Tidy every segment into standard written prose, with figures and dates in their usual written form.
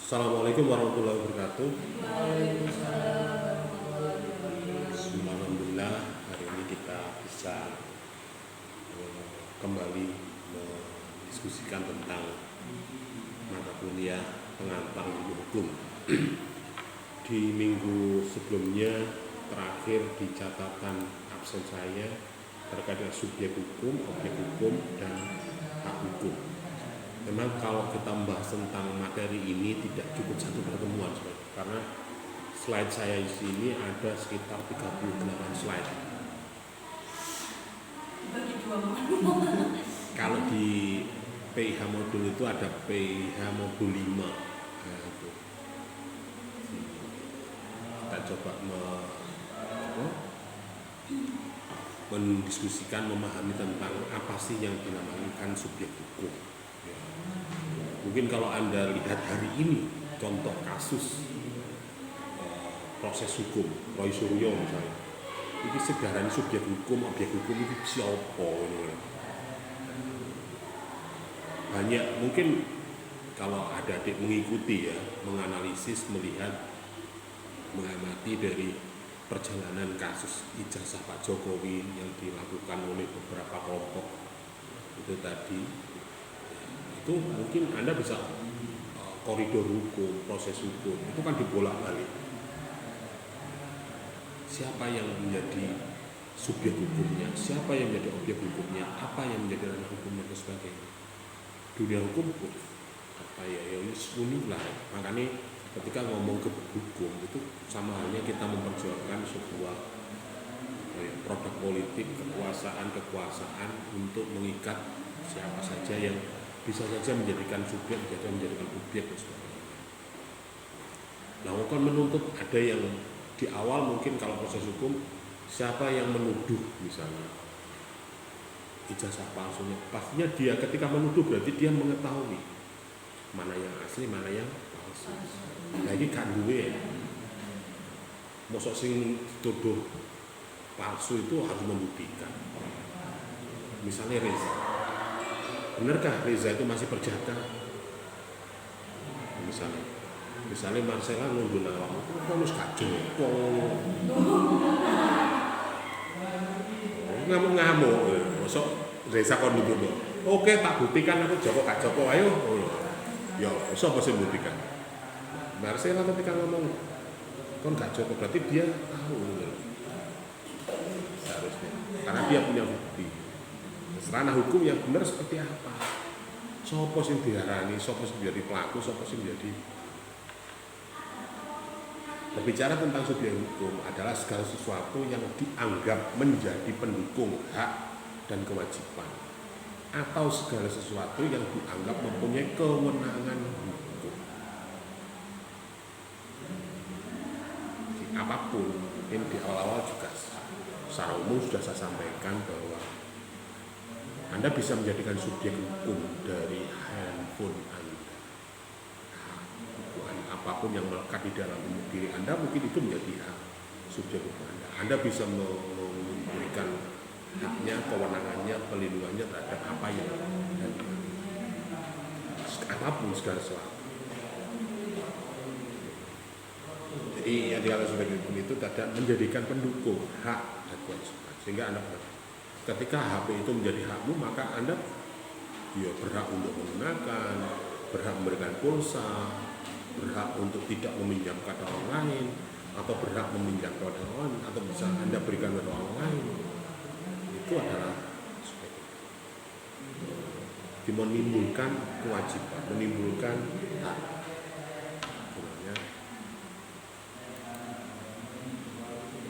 Assalamualaikum warahmatullahi wabarakatuh. Waalaikumsalam warahmatullahi wabarakatuh. Alhamdulillah hari ini kita bisa kembali mendiskusikan tentang mata kuliah pengantar ilmu hukum. Di minggu sebelumnya terakhir di catatan absen saya terkait dengan subjek hukum, objek hukum, dan hak hukum. Memang kalau kita membahas tentang materi ini tidak cukup satu pertemuan, karena slide saya di sini ada sekitar 38 slide. Bagi dua modul. Kalau di PIH modul itu ada PIH modul 5. Nah, itu. Kita coba mendiskusikan, memahami tentang apa sih yang dinamakan subjek hukum. Ya. Mungkin kalau Anda lihat hari ini contoh kasus proses hukum Roy Suryo misalnya, ini segaranya subjek hukum, objek hukum itu siapa ini? Banyak mungkin kalau ada adik mengikuti ya, menganalisis, melihat, mengamati dari perjalanan kasus ijazah Pak Jokowi yang dilakukan oleh beberapa kelompok itu tadi, itu mungkin Anda bisa koridor hukum, proses hukum itu kan dibolak-balik. Siapa yang menjadi subjek hukumnya, siapa yang menjadi objek hukumnya, apa yang menjadi ranah hukumnya dan sebagainya. Dunia hukum apa ya unik lah. Makanya ketika ngomong ke hukum itu sama halnya kita memperjuangkan sebuah produk politik, kekuasaan untuk mengikat siapa saja yang bisa saja menjadikan subjek, menjadikan objek dan sebagainya. Nah, kan menuntut ada yang di awal mungkin kalau proses hukum siapa yang menuduh misalnya ijazah palsunya, pastinya dia ketika menuduh berarti dia mengetahui mana yang asli, mana yang palsu. Nah ini kan duwe ya, mosok sing tuduh palsu itu harus membuktikan. Misalnya Reza, benarkah Reza itu masih berjaga? Misalnya Marcella nuduh nawang, harus kacau, ngamuk, mosok Reza kon nuduh, oke tak buktikan aku Joko Kak Joko, ayo, ya, siapa sih buktikan? Marcella ketika ngomong kon gak Joko berarti dia tahu, seharusnya, karena dia punya bukti. Ranah hukum yang benar seperti apa? Sopo sing diarani, sopo sing menjadi pelaku, sopo sing menjadi. Berbicara tentang subjek hukum adalah segala sesuatu yang dianggap menjadi pendukung hak dan kewajiban, atau segala sesuatu yang dianggap mempunyai kewenangan hukum. Apapun, mungkin di awal-awal juga secara umum sudah saya sampaikan bahwa Anda bisa menjadikan subjek hukum dari handphone Anda. Apapun yang melekat di dalam diri Anda mungkin itu menjadi hak subjek hukum Anda. Anda bisa memberikan haknya, kewenangannya, pelindungannya terhadap apa yang dan apapun segala sesuatu. Jadi yang dikatakan subjek hukum itu tidak menjadikan pendukung hak dan kewajiban. Sehingga Anda ketika HP itu menjadi hakmu, maka Anda ya berhak untuk menggunakan, berhak memberikan pulsa, berhak untuk tidak meminjam kepada orang lain, atau berhak meminjam kepada orang lain, atau bisa Anda berikan kepada orang lain. Itu adalah menimbulkan kewajiban, menimbulkan hak.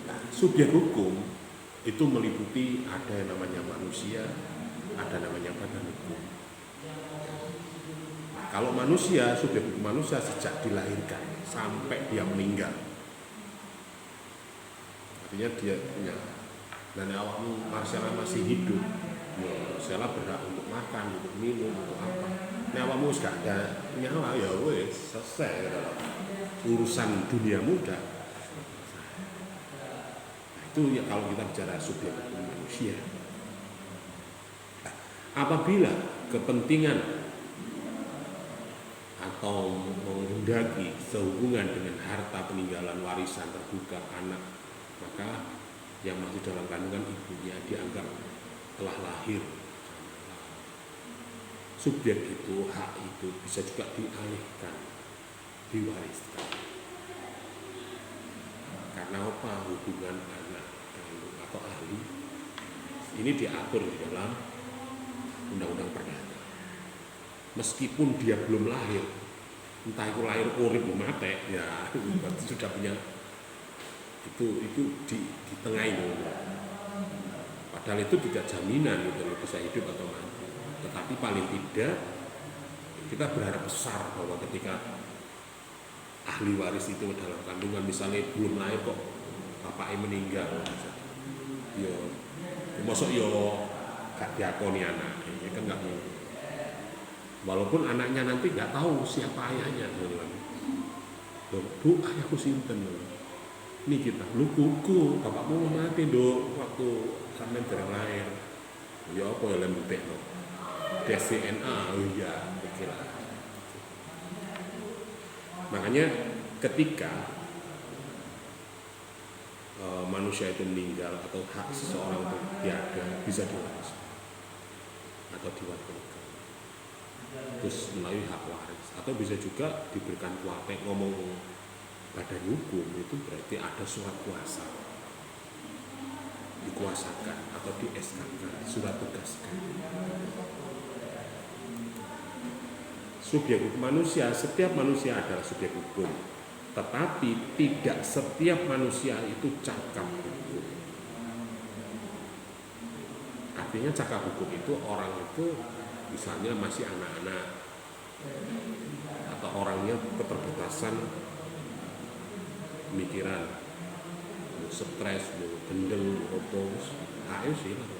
Nah, subjek hukum itu meliputi ada yang namanya manusia, ada namanya badan hukum. Kalau manusia, subjek hukum manusia sejak dilahirkan sampai dia meninggal, artinya dia punya. Dan awakmu Marcella masih hidup, ya Marcella berhak untuk makan, untuk minum, untuk apa. Nah awakmu gak ada nyawa, ya wes selesai urusan dunia muda. Nah, itu ya kalau kita bicara subjek hukum manusia. Nah, apabila kepentingan atau menghendaki sehubungan dengan harta peninggalan warisan terbuka anak, maka yang masih dalam kandungan ibunya dianggap telah lahir. Subjek itu, hak itu bisa juga dialihkan, diwariskan. Karena apa? Hubungan anak kandung atau ahli ini diatur di dalam Undang-Undang Perdata. Meskipun dia belum lahir, entah itu lahir urip mate, ya berarti sudah punya itu di tengah itu. Padahal itu tidak jaminan gitu bisa hidup atau mati. Tetapi paling tidak kita berharap besar bahwa ketika ahli waris itu dalam kandungan misalnya belum lahir kok bapaknya meninggal, yo masuk yo gak diakoni anak, ya kan nggak mungkin. Walaupun anaknya nanti nggak tahu siapa ayahnya, bu ayahku sinten, ini kita, lu kuku, bapakmu mati dong waktu sampai jarang lahir, ya apa ya lembek no, tes DNA, oh iya, okelah. Makanya ketika manusia itu meninggal atau hak seseorang itu tiada, bisa diwariskan atau diwariskan terus melalui hak waris, atau bisa juga diberikan kuatek. Ngomong badan hukum itu berarti ada surat kuasa, dikuasakan atau di SK-kan, surat tugaskan. Subjek hukum manusia, setiap manusia adalah subjek hukum, tetapi tidak setiap manusia itu cakap hukum. Artinya cakap hukum itu orang itu misalnya masih anak-anak atau orangnya keterbatasan pemikiran, stres, gendeng, otos, ayo sih lah.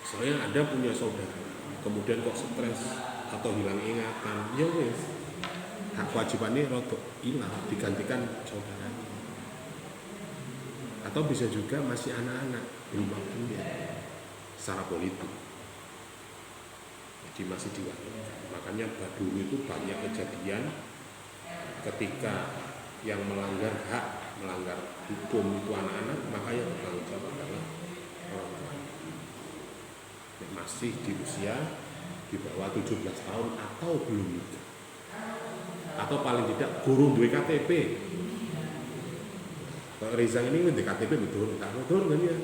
Misalnya ada punya saudara, kemudian kok stres atau hilang ingatan, ya wes, hak kewajibannya rotok hilang, digantikan saudaranya. Atau bisa juga masih anak-anak, belum mampu ya, secara politik, jadi masih diwariskan. Makanya dulu itu banyak kejadian ketika yang melanggar hak, melanggar hukum itu anak-anak, maka yang bertanggung jawab adalah orang tua. Masih di usia di bawah 17 tahun atau belum nikah, atau paling tidak guru duwe KTP. Kalau Reza ini di KTP betul, tak betul kan ya?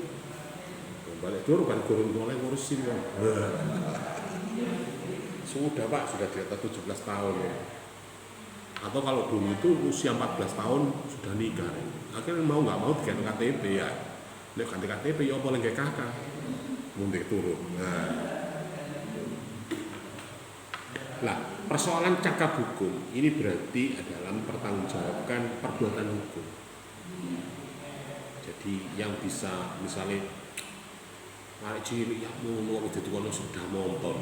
Balik dulu kan guru mulai ngurusin kan. Sudah Pak, sudah di atas 17 tahun ya. Atau kalau dulu itu usia 14 tahun sudah nikah. Akhirnya mau nggak mau diganti KTP ya. Nek ganti KTP ya boleh nggak kakak. Mundur turun. Nah, persoalan cakap hukum ini berarti adalah mempertanggungjawabkan perbuatan hukum. Jadi yang bisa misalnya arek cilik ya ngono kok ditukono sudah monton.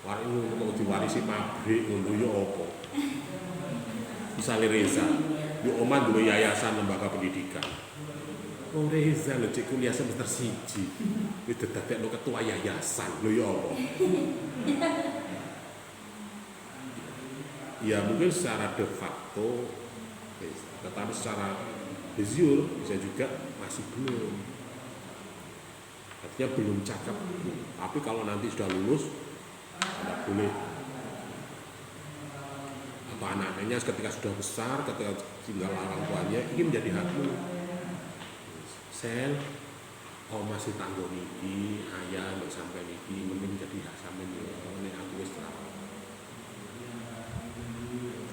Arek ngono kok diwarisi pabrik ngono ya apa? Misalnya Reza, di omah dulu yayasan lembaga pendidikan. Oh Reza lho cek kuliah semester 1. Itu dadekno ketua yayasan lho ya apa? Ya mungkin secara de facto, tetapi secara de jure bisa juga masih belum. Artinya belum cakap. Tapi kalau nanti sudah lulus, tidak boleh. Atau anak-anaknya ketika sudah besar, ketika tinggal orang tuanya, ini menjadi hakmu. Sel, oh masih tanggung niki, ayah nggak sampai niki, mungkin jadi hak sampai nih. Ini aku istirahat.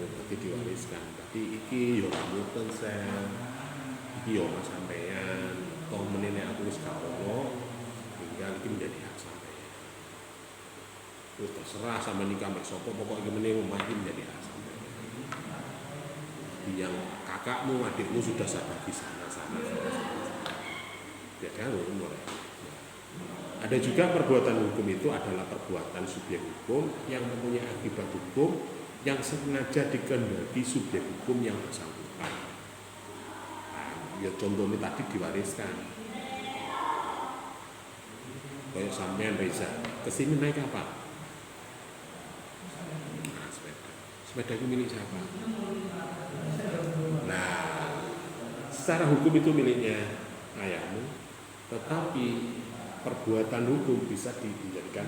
Berarti diwariskan. Tapi iki yo kamu sel, iki yo mas sampean, toh menene aku wis kawono. Tinggal ini menjadi hak sampean. Terus terserah sama nikah mbak sopo, pokoknya menene makin menjadi hak sampean. Yang kakakmu, adikmu sudah saya bagi sana. Ya kan umur. Ada juga perbuatan hukum itu adalah perbuatan subjek hukum yang mempunyai akibat hukum yang sengaja dikehendaki subjek hukum yang bersangkutan. Ya contohnya tadi diwariskan. Kayak sampean Reza, kesini naik apa? sepeda itu milik siapa? Nah, secara hukum itu miliknya ayahmu, tetapi perbuatan hukum bisa dijadikan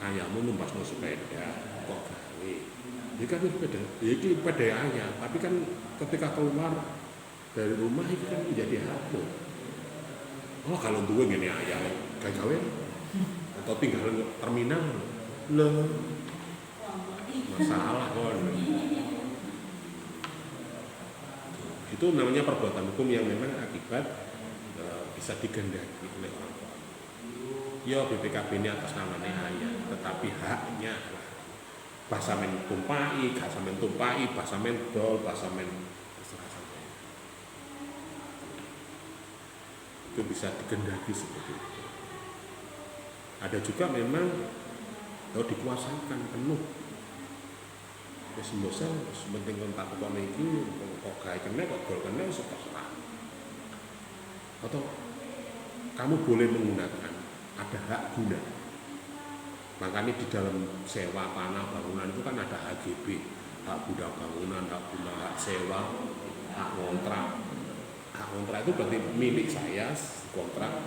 ayahmu numpas no sepeda kok gawe. Jadi kan sepeda, jadi sepeda ayah, tapi kan ketika keluar dari rumah itu kan menjadi hakmu. Oh kalau dua gini ayah gak gawe atau tinggal terminal lo masalah kon. Itu namanya perbuatan hukum yang memang akibat bisa digendaki oleh orang tua. Ya BPKB ini atas namanya ayah, tetapi haknya bahasa men tumpai, bahasa men tumpai, bahasa men dol, bahasa men terserah sampai. Itu bisa digendaki seperti itu. Ada juga memang dikuasakan penuh. Wis mbosel penting kontak kok niki kok gawe kene kok dol kene wis terserah. Atau kamu boleh menggunakan, ada hak guna. Makanya di dalam sewa tanah bangunan itu kan ada HGB, hak guna bangunan, hak guna, hak sewa, hak kontrak. Hak kontrak itu berarti milik saya, kontrak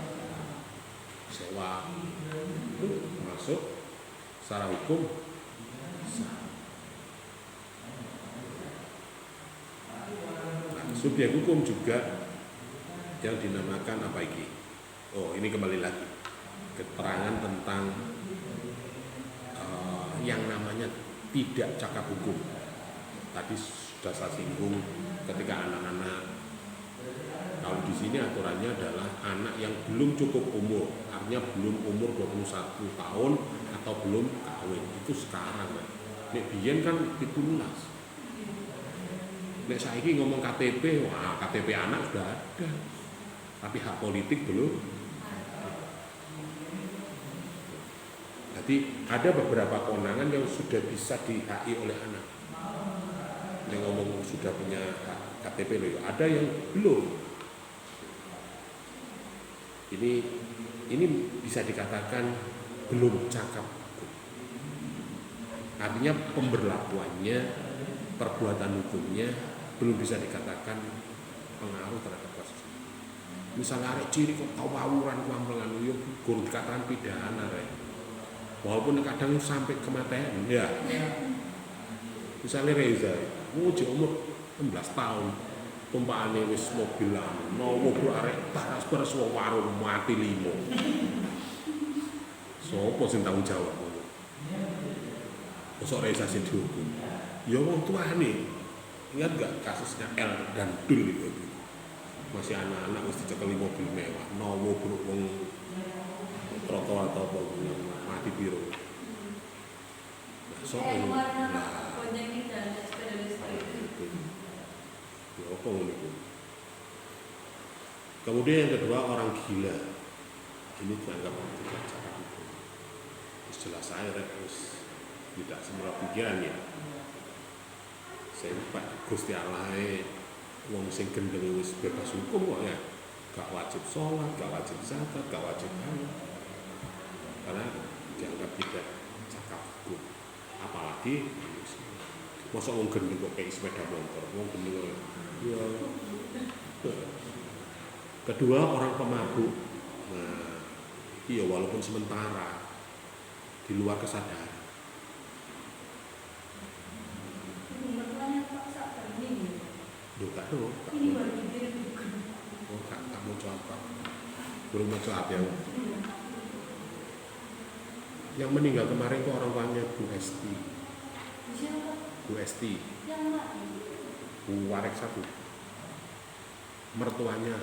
sewa itu masuk secara hukum. Nah, subjek hukum juga yang dinamakan apa ini? Oh, ini kembali lagi keterangan tentang yang namanya tidak cakap hukum. Tadi sudah saya singgung ketika anak-anak, kalau di sini aturannya adalah anak yang belum cukup umur, artinya belum umur 21 tahun atau belum kawin, itu sekarang. Nek biyen kan 17. Nek saiki ngomong KTP, wah KTP anak sudah ada, tapi hak politik belum. Jadi ada beberapa kewenangan yang sudah bisa di-HI oleh anak. Yang ngomong sudah punya hak KTP loh, ada yang belum. Ini bisa dikatakan belum cakap. Artinya pemberlakuannya, perbuatan hukumnya belum bisa dikatakan pengaruh terhadap kasus. Misalnya arek ciri kok tawuran kuampelan yo gurung dikatakan pidana rek. Walaupun kadang sampai kematian ya. Misalnya Reza, uji umur 16 tahun, tumpaane wis mobil nowo bro arek paras-paras wong warung mati 5. Sopo sing tanggung jawab ngono? Mosok Reza sing dihukum. Ya wong tuane. Ingat gak kasusnya L dan Dul itu? Masih anak-anak wis dicekeli mobil mewah, nowo bro wong trotoar atau apa mati biru. Nah, soal kemudian yang kedua orang gila. Ini dianggap tidak cakap hukum. Jelas saya harus tidak semua pikiran ya. Saya lupa Gusti Allah wong sing gendeng wis bebas hukum kok ya. Gak wajib sholat, gak wajib zakat, gak wajib haji. Karena dianggap tidak cakap hukum. Apalagi masa wong gendeng kok kayak sepeda motor, wong gendeng ya. Kedua orang pemabuk. Nah, iya walaupun sementara di luar kesadaran. Duh, ini baru dikirim bukan. Oh, tak mau coba. Belum mau coba yang meninggal kemarin itu orang tuanya Bu Esti. Siapa? Bu Esti. Yang mana? Bu Warek 1. Mertuanya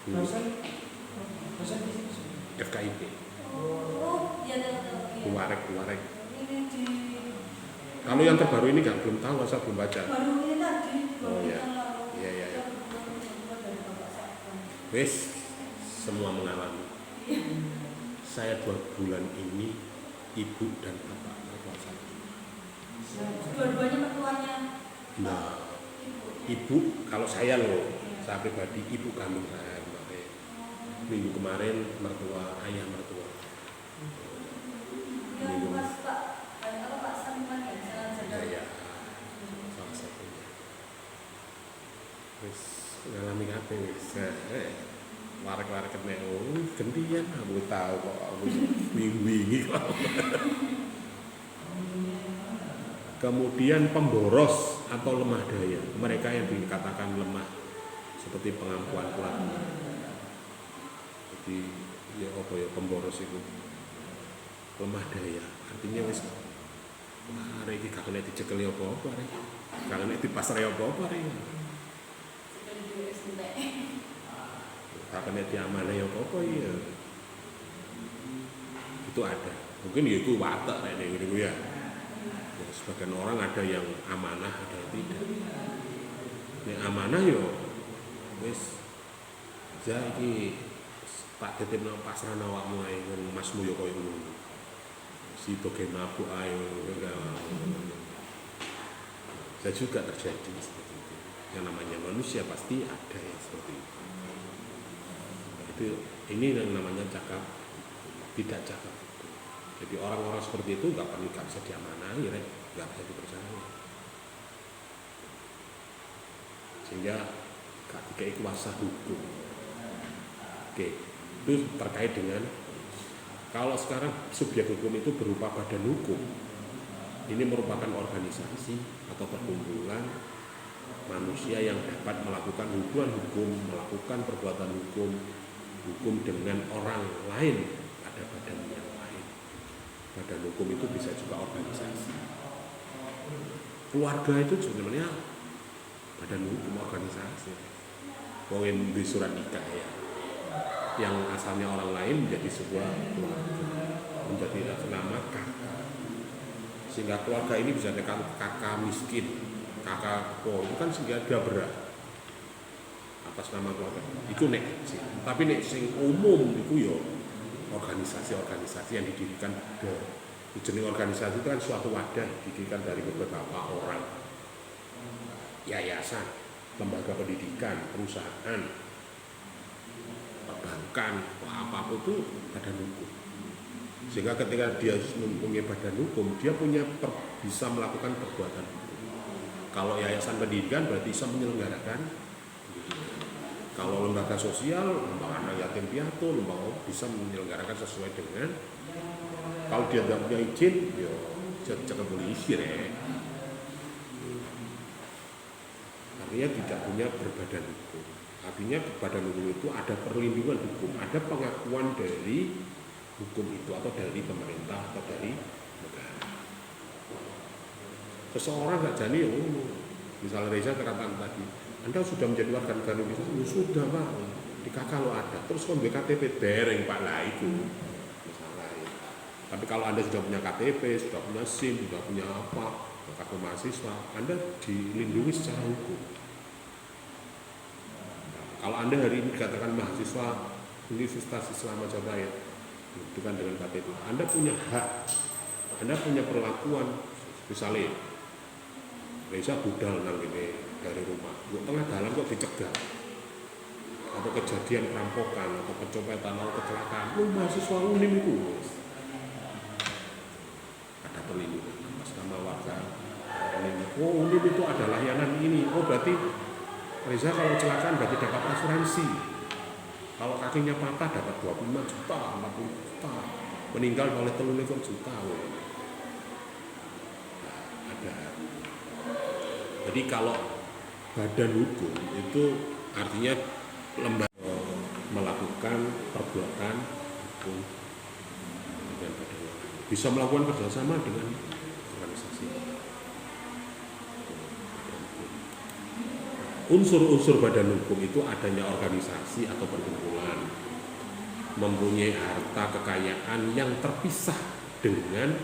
Bu FKIP. Oh, iya tahu. Bu Warek. Ini di. Kalau yang terbaru ini kan belum tahu, saya belum baca. Baru ini tadi. Oh ya. Iya. Wes, semua mengalami. Saya 2 bulan ini ibu dan bapak mertua saya. Dua-duanya mertuanya. Nah, ibu kalau saya loh, saya pribadi ibu kandung saya kemarin. Minggu kemarin ayah mertua. Yang pas Pak Warek-warek kena gantian aku tahu kok aku wingi kok. Kemudian pemboros atau lemah daya, mereka yang dikatakan lemah seperti pengampuan kuat. Jadi ya apa ya pemboros itu lemah daya, artinya wis arek iki gak kena dicekeli apa-apa arek. Gak kena dipasrai apa-apa arek. Gak kena diamanai apa-apa ya. Itu ada. Mungkin ya itu watak nek ngene ya. Ya, sebagian orang ada yang amanah, ada yang tidak. Nek amanah yo wis ja iki tak titipno pasrah awakmu ae wong masmu yo koyo ngono. Si toke mabuk ae saya juga terjadi seperti itu. Yang namanya manusia pasti ada yang seperti itu. Itu ini yang namanya cakap tidak cakap. Jadi orang-orang seperti itu nggak bisa diamanai, nggak bisa dipercaya. Sehingga gak dikai kuasa hukum. Oke, itu terkait dengan kalau sekarang subjek hukum itu berupa badan hukum. Ini merupakan organisasi atau perkumpulan manusia yang dapat melakukan hubungan hukum, melakukan perbuatan hukum dengan orang lain pada badan yang lain. Badan hukum itu bisa juga organisasi. Keluarga itu sebenarnya badan hukum organisasi. Poin di surat nikah ya, yang asalnya orang lain menjadi sebuah keluarga, menjadi nama kakak. Sehingga keluarga ini bisa dikatakan kakak miskin, kakak itu kan sehingga dia berat atas nama keluarga. Itu nek sih. Tapi nek sing umum itu yo organisasi-organisasi yang didirikan jenis organisasi itu kan suatu wadah didirikan dari beberapa orang, yayasan, lembaga pendidikan, perusahaan, perbankan, apapun itu badan hukum. Sehingga ketika dia mempunyai badan hukum, dia bisa melakukan perbuatan hukum. Kalau yayasan pendidikan berarti bisa menyelenggarakan. Kalau lembaga sosial, lembaga anak yatim piatu, lembaga bisa menyelenggarakan sesuai dengan. Kalau dia tidak punya izin, ya jangan polisi ya. Artinya tidak punya berbadan hukum. Artinya badan hukum itu ada perlindungan hukum, ada pengakuan dari hukum itu atau dari pemerintah atau dari negara. Seseorang nggak jadi misalnya Reza katakan tadi, Anda sudah menjadi warga negara Indonesia, sudah Pak, di kakak lo ada, terus kalau KTP dereng Pak lah itu masalah ya. Tapi kalau Anda sudah punya KTP, sudah punya SIM, sudah punya apa, kartu mahasiswa, Anda dilindungi secara hukum. Kalau Anda hari ini dikatakan mahasiswa Universitas Islam Majapahit, itu kan dengan KTP, Anda punya hak, Anda punya perlakuan. Misalnya Reza budal nang ini dari rumah, kok tengah dalam kok dicegat, atau kejadian perampokan atau pencopetan atau kecelakaan, lu mahasiswa UNIM itu ada perlindungan atas nama warga UNIM. Oh UNIM itu ada layanan ini, oh berarti Reza kalau kecelakaan berarti dapat asuransi. Kalau kakinya patah dapat 25 juta, 40 juta. Meninggal oleh 3 juta. Nah, ada. Jadi kalau badan hukum itu artinya lembaga melakukan perbuatan hukum dengan badan hukum. Bisa melakukan kerjasama dengan organisasi. Unsur-unsur badan hukum itu adanya organisasi atau perkumpulan, mempunyai harta kekayaan yang terpisah dengan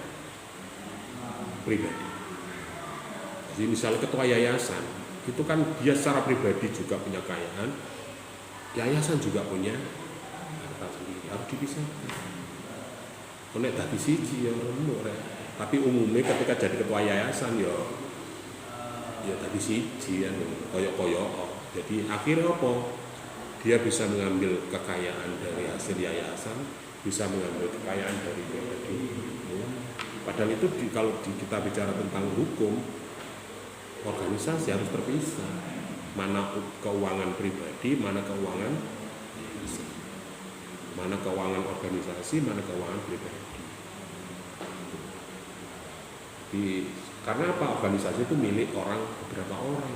pribadi. Jadi misalnya ketua yayasan, itu kan dia secara pribadi juga punya kekayaan, yayasan juga punya harta sendiri, harus dipisahkan. Nek dadi siji ya tapi umumnya ketika jadi ketua yayasan ya tadi siji ya koyok-koyok. Jadi akhirnya apa? Dia bisa mengambil kekayaan dari hasil yayasan, bisa mengambil kekayaan dari pribadi. Padahal itu kalau kita bicara tentang hukum, organisasi harus terpisah. Mana keuangan pribadi, mana keuangan mana keuangan organisasi, mana keuangan pribadi. Karena apa? Organisasi itu milik beberapa orang.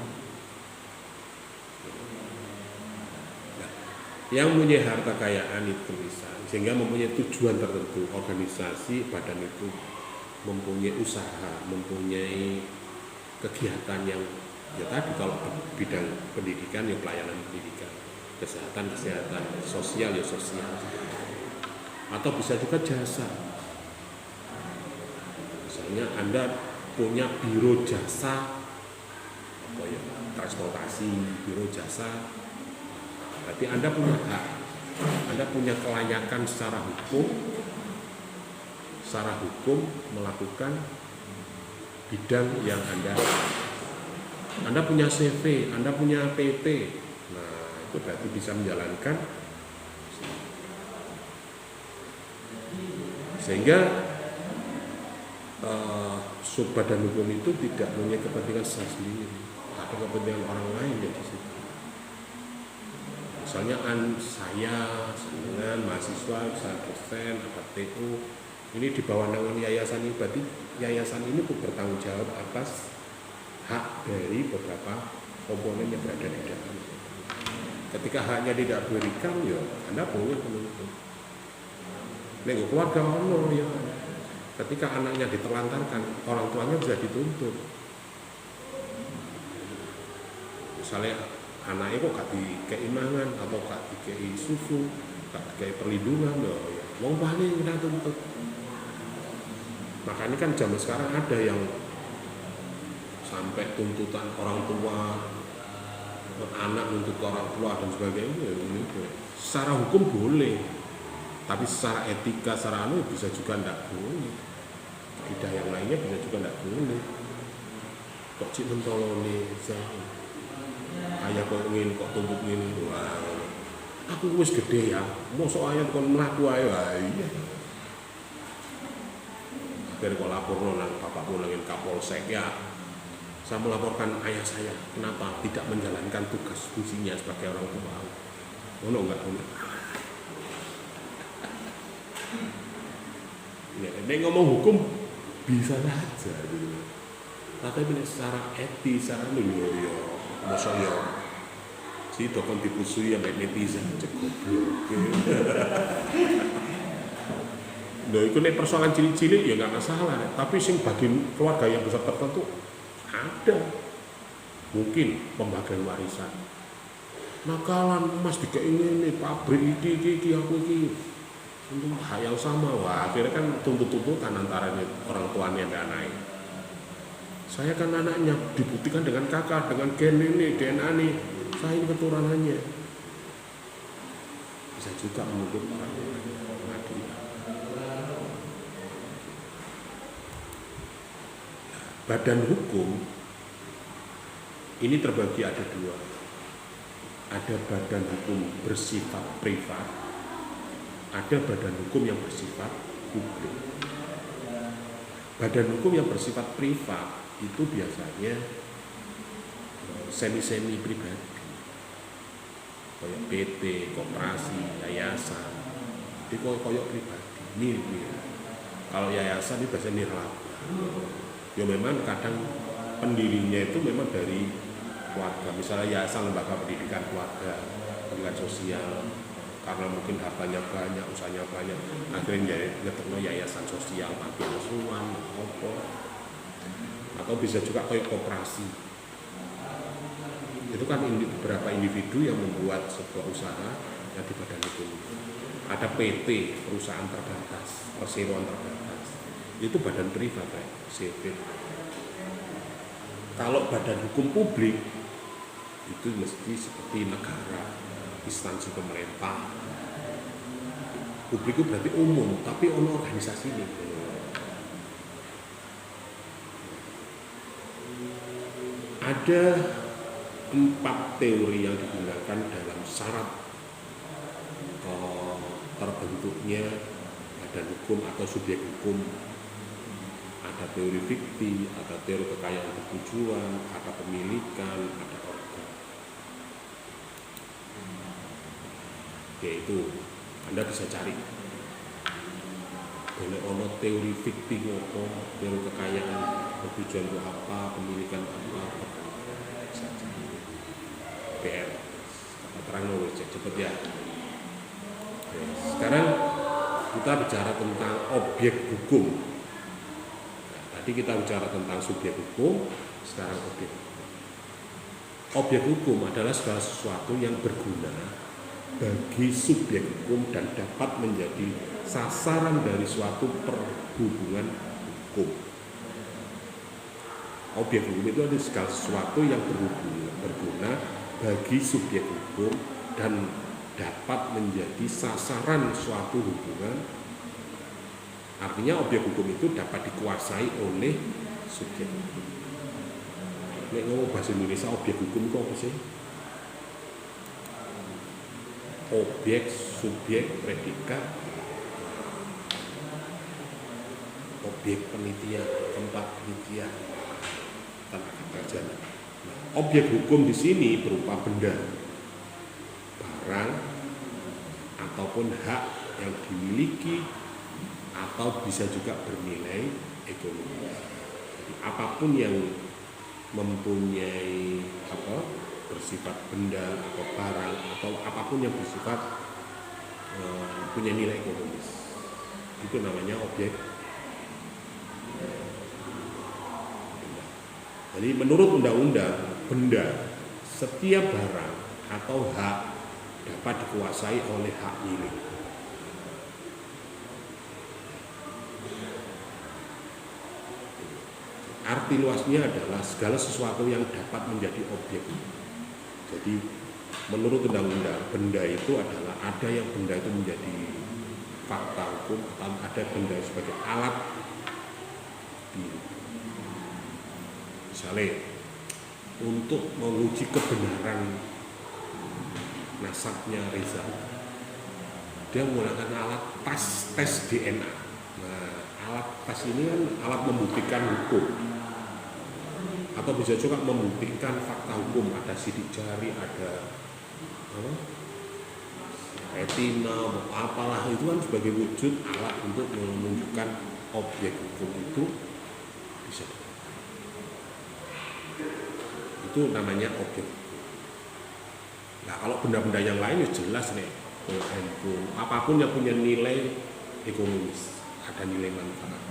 Nah, yang punya harta kekayaan itu misal, sehingga mempunyai tujuan tertentu, organisasi, badan itu mempunyai usaha, mempunyai kegiatan yang ya tadi kalau bidang pendidikan ya pelayanan pendidikan, kesehatan, sosial ya sosial, atau bisa juga jasa. Misalnya Anda punya biro jasa transportasi, biro jasa, berarti Anda punya hak, Anda punya kelayakan secara hukum melakukan bidang yang Anda punya CV, Anda punya PT, nah itu berarti bisa menjalankan, sehingga badan hukum itu tidak punya kepentingan sendiri, ada kepentingan orang lain di situ. Misalnya saya dengan mahasiswa, saya dosen, apa TU, ini di bawah naungan yayasan ini, berarti yayasan ini bertanggung jawab atas hak dari beberapa komponen yang berada di dalam. Ketika haknya tidak diberikan, ya Anda boleh menuntut. Nek keluarga ono ya. Ketika anaknya ditelantarkan, orang tuanya bisa dituntut. Misalnya anaknya kok gak dikei mangan atau gak dikei susu, gak dikei perlindungan, ya wong tuane kena tuntut. Makanya kan zaman sekarang ada yang sampai tuntutan orang tua, anak untuk orang tua dan sebagainya. Secara hukum boleh, tapi secara etika, secara bisa juga tidak boleh. Tidak yang lainnya bisa juga tidak boleh. Kok cik mentolone, ayah kok ingin, kok tuntut ini, aku wis gede ya, mosok ayah kon mlaku ayo, iya. Akhirnya kok lapor nang bapakmu nang Kapolsek, ya saya melaporkan ayah saya, kenapa tidak menjalankan tugas fungsinya sebagai orang tua. Ono enggak ono? Ya, nek ngomong hukum bisa saja gitu. Tapi secara etis, secara ya masa ya si dokon dipusui yang netizen cek goblok. Lho iku nek persoalan cilik-cilik ya enggak masalah, tapi sing bagi keluarga yang besar tertentu ada. Mungkin pembagian warisan. Nakalan Mas dikei ngene pabrik iki aku iki. Untuk hal yang sama, wah akhirnya kan tuntut-tuntutan antara orang tuanya dan anaknya. Saya kan anaknya, dibuktikan dengan kakak, dengan gen ini, DNA ini, saya ini keturunannya. Bisa juga menuntut orang pengadilan. Badan hukum ini terbagi ada dua. Ada badan hukum bersifat privat, ada badan hukum yang bersifat publik. Badan hukum yang bersifat privat itu biasanya semi-semi pribadi, kayak PT, koperasi, yayasan, itu kayak pribadi. Ini. Kalau yayasan itu biasanya nirlaba. Ya memang kadang pendirinya itu memang dari keluarga, misalnya yayasan lembaga pendidikan keluarga, pendidikan sosial. Karena mungkin hartanya banyak, usahanya banyak, akhirnya ngetekno yayasan sosial, panti asuhan, atau bisa juga kayak koperasi. Itu kan beberapa individu yang membuat sebuah usaha yang di badan hukum. Ada PT, perusahaan terbatas, perseroan terbatas. Itu badan privat, CP. Kalau badan hukum publik itu mesti seperti negara, instansi pemerintah. Publik itu berarti umum, tapi ono organisasi ini. Ada 4 teori yang digunakan dalam syarat terbentuknya badan hukum atau subjek hukum. Ada teori fiktif, ada teori kekayaan bertujuan, ada pemilikan, ada organ. Yaitu Anda bisa cari. Boleh ono teori fiktif apa, teori kekayaan, tujuan untuk apa, pemilikan apa, bisa cari. PR, terang cepet ya. Oke, sekarang kita bicara tentang objek hukum. Nah, tadi kita bicara tentang subjek hukum, sekarang objek. Objek hukum adalah segala sesuatu yang berguna bagi subjek hukum dan dapat menjadi sasaran dari suatu perhubungan hukum. Objek hukum itu adalah segala sesuatu yang berguna bagi subjek hukum dan dapat menjadi sasaran suatu hubungan. Artinya objek hukum itu dapat dikuasai oleh subjek hukum. Nek ngomong bahasa Indonesia objek hukum itu apa sih? Objek, subjek, predikat, objek penelitian, tempat penelitian, tenaga kerja. Nah, objek hukum di sini berupa benda, barang, ataupun hak yang dimiliki atau bisa juga bernilai ekonomi. Jadi, apapun yang mempunyai bersifat benda atau barang atau apapun yang bersifat punya nilai ekonomis, itu namanya objek. Jadi menurut undang-undang, benda, setiap barang atau hak dapat dikuasai oleh hak milik. Arti luasnya adalah segala sesuatu yang dapat menjadi objek. Jadi menurut undang-undang, benda itu adalah ada yang benda itu menjadi fakta hukum atau ada benda sebagai alat misalnya untuk menguji kebenaran nasabnya Reza, dia menggunakan alat tes DNA. Nah, alat tes ini kan alat membuktikan hukum atau bisa juga membuktikan fakta hukum. Ada sidik jari, ada retina, apalah, itu kan sebagai wujud alat untuk menunjukkan objek hukum itu bisa. Itu namanya objek. Nah, kalau benda-benda yang lain ya jelas nih, handphone, apapun yang punya nilai ekonomis, ada nilai manfaat,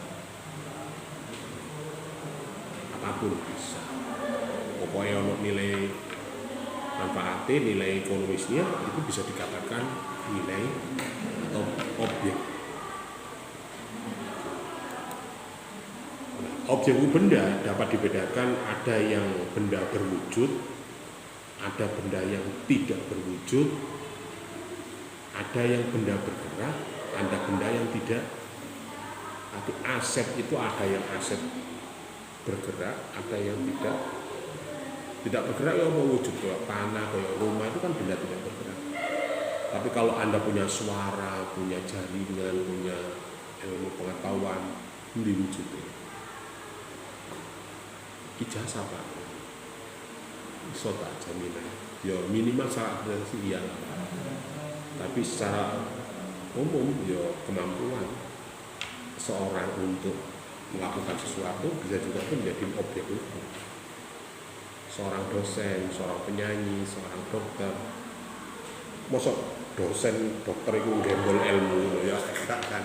apapun bisa. Pokoknya ono nilai manfaatnya, nilai ekonomisnya itu bisa dikatakan nilai atau objek. Objek benda dapat dibedakan, ada yang benda berwujud, ada benda yang tidak berwujud, ada yang benda bergerak, ada benda yang tidak. Tapi aset itu ada yang aset bergerak, ada yang tidak bergerak. Ya mau wujud kayak tanah, kayak rumah, itu kan benda tidak bergerak. Tapi kalau Anda punya suara, punya jaringan, punya ilmu pengetahuan, diwujudkan. Ijazah Pak, iso tak jaminan, ya minimal syarat sih iya, tapi secara umum ya kemampuan seorang untuk melakukan sesuatu bisa juga menjadi objek hukum. Seorang dosen, seorang penyanyi, seorang dokter, mosok dosen dokter itu gembol ilmu ya enggak kan.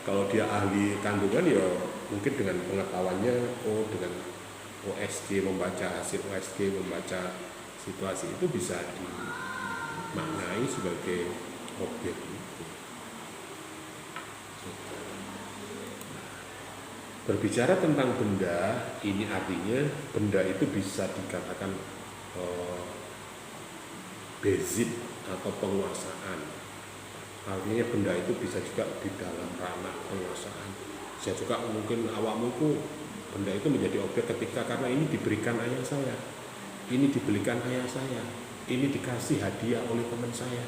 Kalau dia ahli kandungan ya mungkin dengan pengetahuannya, dengan OSG, membaca hasil OSG, membaca situasi itu bisa dimaknai sebagai objek. Berbicara tentang benda, ini artinya benda itu bisa dikatakan bezit atau penguasaan. Artinya benda itu bisa juga di dalam ranah penguasaan. Bisa juga mungkin awakmu benda itu menjadi objek ketika karena ini diberikan ayah saya, ini dibelikan ayah saya, ini dikasih hadiah oleh teman saya.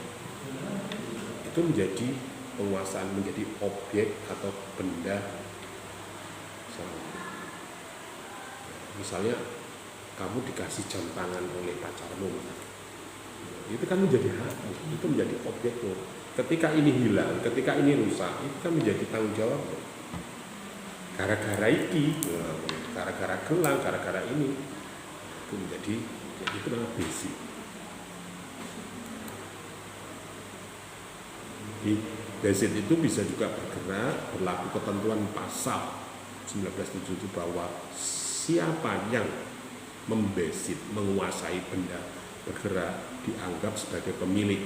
Itu menjadi penguasaan, menjadi objek atau benda. Misalnya kamu dikasih jam tangan oleh pacarmu, itu kan menjadi hakmu, itu menjadi objekmu. Ketika ini hilang, ketika ini rusak, itu kan menjadi tanggung jawab. Gara-gara iki, gara-gara gelang, gara-gara ini, itu menjadi itu namanya basic. Di basic itu bisa juga bergerak, berlaku ketentuan pasal 1977 bahwa siapa yang membesit, menguasai benda bergerak dianggap sebagai pemilik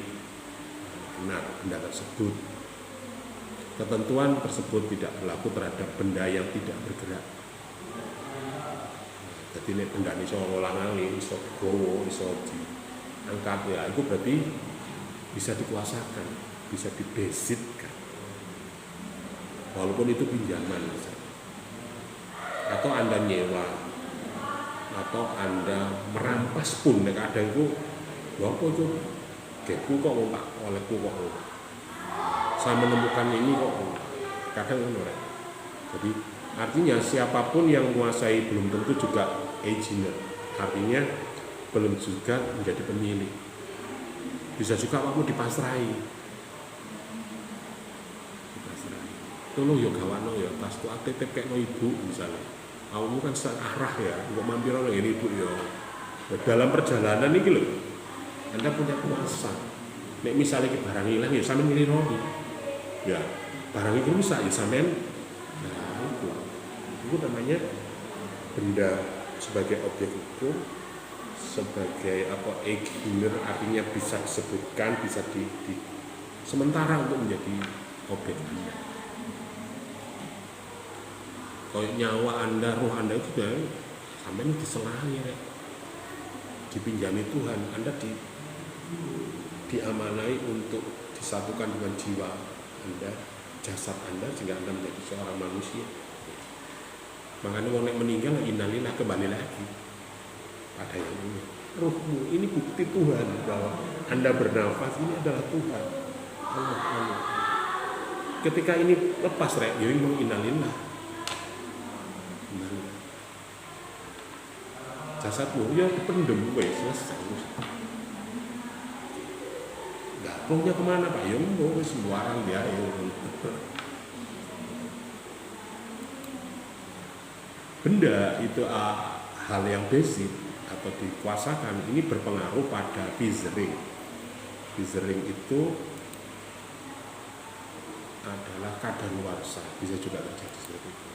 benar benda tersebut. Ketentuan tersebut tidak berlaku terhadap benda yang tidak bergerak. Jadi ini benda ini iso ngolang-aling, iso gowo, iso diangkat ya, itu berarti bisa dikuasakan, bisa dibesitkan. Walaupun itu pinjaman misalnya. Atau Anda nyewa, atau Anda merampas pun, kadang itu ya apa itu geku kok tak olehku kok saya menemukan ini kok kadang kan. Jadi artinya siapapun yang menguasai belum tentu juga ejiner, artinya belum juga menjadi pemilik. Bisa juga kamu dipasrai. Tolong ya gawano ya tasku ATP kayak no ibu misalnya. Kamu kan searah ya, nggak mampir orang ini ibu ya. Dalam perjalanan ini loh, Anda punya kuasa. Nek misalnya ke barang hilang ya sampean ngiri roni. Ya, barang itu bisa ya sampean. Nah, itu namanya benda sebagai objek hukum, sebagai apa ejiner, artinya bisa disebutkan, bisa di sementara untuk menjadi objek Anda. Kalau nyawa Anda, roh Anda itu sudah sampean diselahi ya. Dipinjami Tuhan, Anda diamanai untuk disatukan dengan jiwa Anda, jasad Anda, sehingga Anda menjadi seorang manusia. Makanya orang yang meninggal, innalillah, kembali lagi pada yang ini. Ruhmu, ini bukti Tuhan bahwa Anda bernafas, ini adalah Tuhan. Allah. Ketika ini lepas, ya ini menginnalillah. Jasadmu, ya pendem, selesai. Nggak, rohnya kemana Pak? Ya semua orang dia. Benda itu hal yang basic atau dikuasakan, ini berpengaruh pada Vizering. Vizering itu adalah kadaluarsa, bisa juga terjadi seperti itu.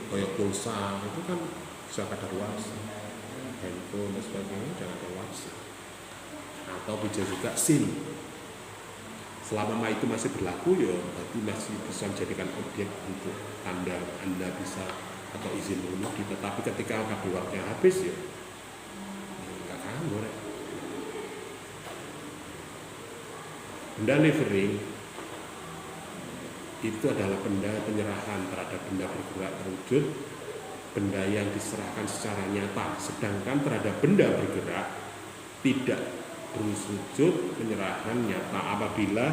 Kayak pulsa itu kan bisa kadaluarsa, handphone dan sebagainya jangan kadaluarsa. Atau bisa juga SIM. Selama itu masih berlaku ya berarti masih bisa dijadikan objek untuk Anda bisa atau izin mengemudi. Tetapi ketika kadaluarsanya habis ya nggak kanggo rek. Benda levering itu adalah benda penyerahan terhadap benda bergerak terwujud, benda yang diserahkan secara nyata. Sedangkan terhadap benda bergerak tidak berwujud penyerahan nyata apabila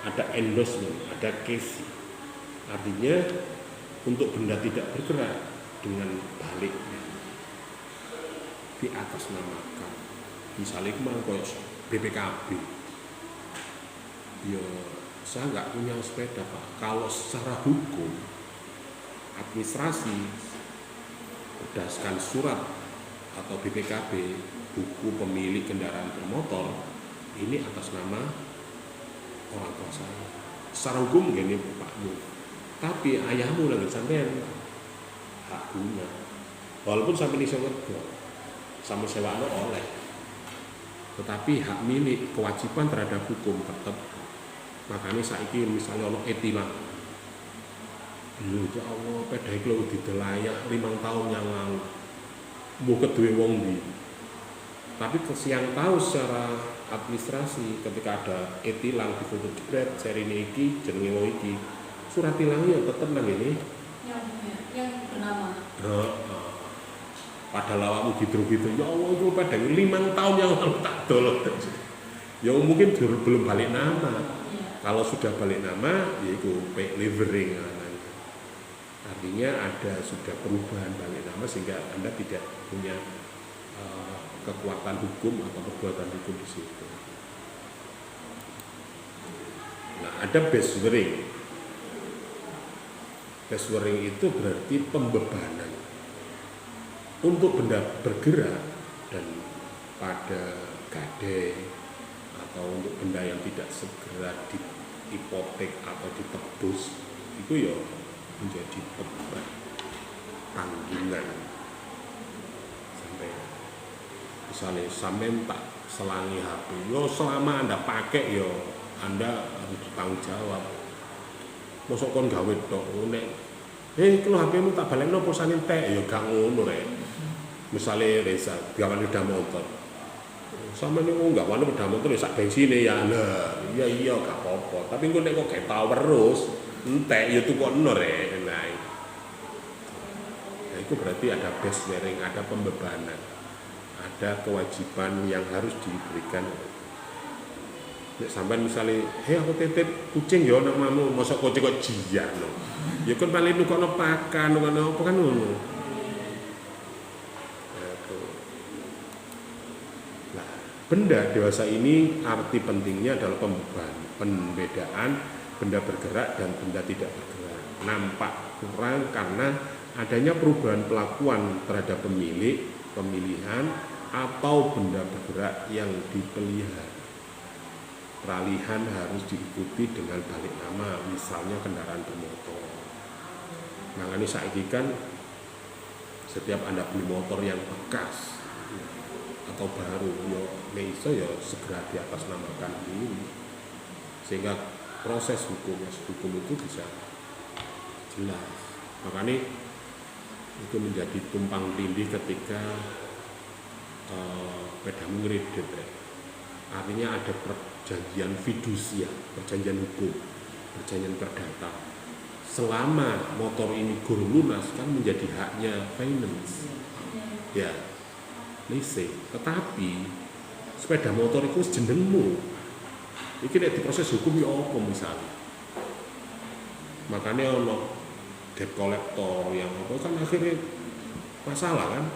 ada endorsement, ada case. Artinya untuk benda tidak bergerak dengan baliknya di atas namakan. Misalnya kemarin kayak BPKB, ya saya nggak punya sepeda Pak. Kalau secara hukum administrasi berdasarkan surat atau BPKB, buku pemilik kendaraan bermotor, ini atas nama orang tua saya. Secara hukum gini Pakmu, tapi ayahmu lagi sampean hak guna. Walaupun sampai iso ngergo, sama sewakno oleh, tetapi hak milik, kewajiban terhadap hukum tetap. Makanya saiki misalnya ono etilang, ya Allah, peda iki lho didelayak 5 tahun yang lalu, mbok keduwe wong ndi. Tapi yang tahu secara administrasi ketika ada etilang di foto jebret serine iki jenenge wong iki, surat tilangnya tetep nang ngene yang bernama. Padahal awakmu gitu-gitu, ya Allah itu peda 5 tahun yang lalu tak dolok. Ya mungkin belum balik nama. Kalau sudah balik nama, yaitu levering. Artinya ada sudah perubahan balik nama sehingga Anda tidak punya kekuatan hukum atau perbuatan hukum di situ. Nah, ada bearing. Bearing itu berarti pembebanan untuk benda bergerak, dan pada gadai atau untuk benda yang tidak segera dihipotek atau ditebus itu ya menjadi beban tanggungan. Sampai misalnya sampai tak selangi HP, yo selama Anda pakai yo Anda harus bertanggung jawab. Mosok kon gawe tok nek kalau HP-mu tak balekno posane entek ya gak ngono rek. Misale Reza gawe sepeda motor, sama nih nggak wani sepeda motor ya sak bensine ya, nah iya gak apa-apa. Tapi gue nek kok gak tau terus entek ya tuh kok rek. Nah itu berarti ada bearing, ada pembebanan, ada kewajiban yang harus diberikan. Nek sampean misale, aku titip kucing ya nang mamu, mosok kucing kok jiar no. Ya kan paling nukono pakan, nukono apa kan ngono. Nah, benda dewasa ini arti pentingnya adalah pembedaan benda bergerak dan benda tidak bergerak. Nampak kurang karena adanya perubahan pelakuan terhadap pemilik, pemilihan, atau benda bergerak yang dipelihara. Peralihan harus diikuti dengan balik nama, misalnya kendaraan bermotor. Makanya saiki kan setiap Anda beli motor yang bekas atau baru, ya iso ya segera di atas namakan ini, sehingga proses hukum itu bisa jelas. Makanya itu menjadi tumpang tindih ketika pedamu ngeredit. Artinya ada perjanjian fidusia, perjanjian hukum, perjanjian perdata. Selama motor ini gurung lunas kan menjadi haknya finance, ya, leasing. Tetapi sepeda motor itu jenengmu. Iki nek diproses hukum ya apa misalnya. Makanya ono debt collector yang apa kan akhirnya masalah kan.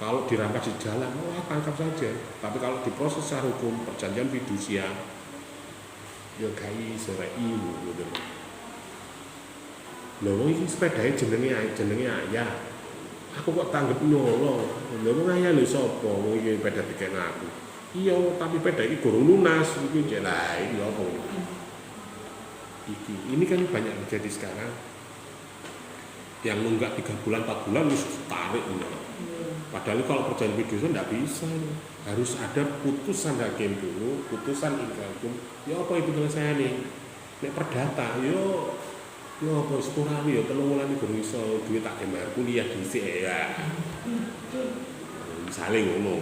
Kalau dirampas di jalan, tangkap saja. Tapi kalau diproses secara hukum, perjanjian fidusia, ya gai serai gitu. Loh, ini sepedanya jenenge ayah. Aku kok tanggep nyolong. Loh, ayah lho sapa? Wong iki sepeda dikene aku. Iya, tapi sepeda iki gurung lunas. Iki jelek, iki apa? Ini kan banyak terjadi sekarang. Yang nunggak 3 bulan, 4 bulan wis tarik ngono. Padahal kalau perjanjian fidusia tidak bisa, harus ada putusan hakim dulu, putusan hukum. Ya apa itu penyelesaiannya? Nek perdata, yo apa sepurani yo 3 wulan iki gurung iso duit tak bayar kuliah dhisik ya. Misalnya ngono.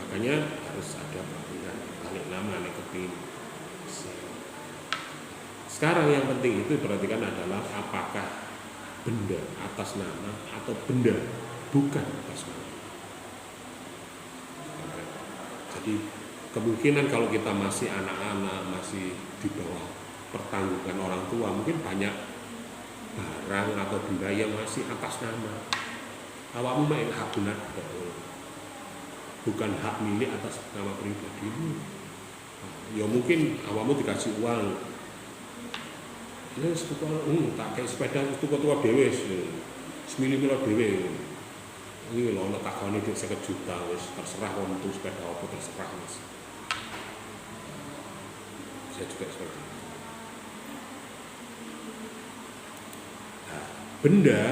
Makanya harus ada perhatian balik nama nek kepingin. Sekarang yang penting itu perhatikan adalah apakah benda atas nama atau benda bukan atas nama. Jadi kemungkinan kalau kita masih anak-anak, masih di bawah pertanggungan orang tua, mungkin banyak barang atau benda yang masih atas nama. Awakmu main hak guna, bukan hak milik atas nama pribadimu. Ya mungkin awakmu dikasih uang. Ya setuku tak kayak sepeda setuku tua dewe, semili-milo dewe. Ini loh, tak kau ini 50 juta, wes terserah untuk sepeda apa terserah mas. Saya juga seperti itu. Nah, benda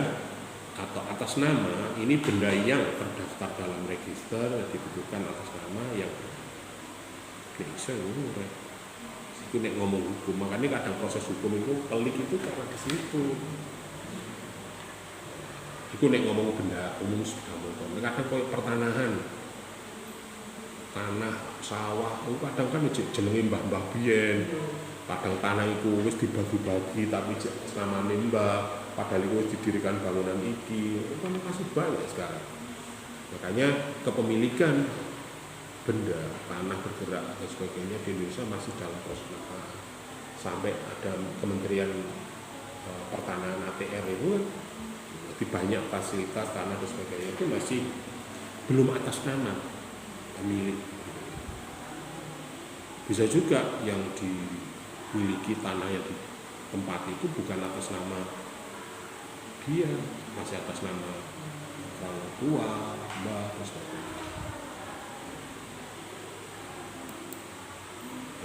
atau atas nama ini benda yang terdaftar dalam register dibutuhkan atas nama yang bisa itu nek ngomong hukum, makanya kadang proses hukum itu pelik itu karena di situ. Itu nek ngomong benda umum sudah motor. Kadang koyo pertanahan, tanah, sawah, itu kadang kan jenenge mbah-mbah biyen. Kadang tanah itu wis dibagi-bagi tapi namane mbah, padahal itu wis didirikan bangunan iki. Itu kan masih banyak sekarang. Makanya kepemilikan benda, tanah bergerak dan sebagainya di Indonesia masih dalam proses penatahan. Sampai ada Kementerian Pertanahan ATR itu lebih banyak fasilitas tanah dan sebagainya itu masih belum atas nama pemilik. Bisa juga yang dimiliki tanah yang di tempat itu bukan atas nama dia, masih atas nama orang tua, mbak, dan sebagainya.